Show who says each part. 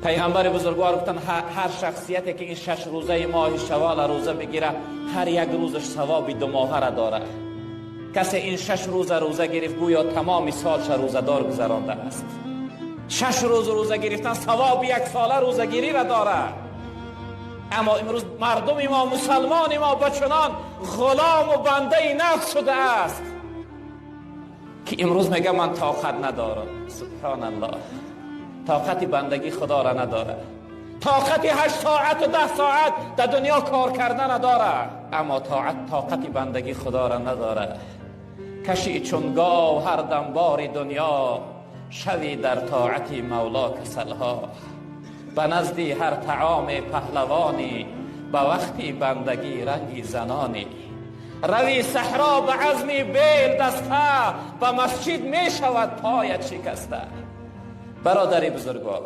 Speaker 1: پیغمبر بزرگوار گفتن هر شخصیتی که این 6 روزه ماه شوال روزه بگیره هر یک روزش ثواب 2 ماهه را داره. کسی این 6 روز روزه گرفت گویا تمام سالش روزه دار گذرانده است. 6 روز روزه گرفتن ثواب 1 ساله روزه گیری را داره. اما امروز مردم ما، مسلمان ما بچنان غلام و بنده نفس شده است که امروز میگه من طاقت ندارم. سبحان الله، طاقت بندگی خدا را نداره، طاقت 8 ساعت و 10 ساعت در دنیا کار کردن نداره، اما طاقت بندگی خدا را نداره. کشی چون گاو هر دم بار دنیا، شوی در طاعت مولا کسلها. به نزدی هر طعام پهلوانی، به وقتی بندگی رنگی زنانی. روی صحرا به عزم بیل دسته، به مسجد می شود پایت شکسته. برادری بزرگوار،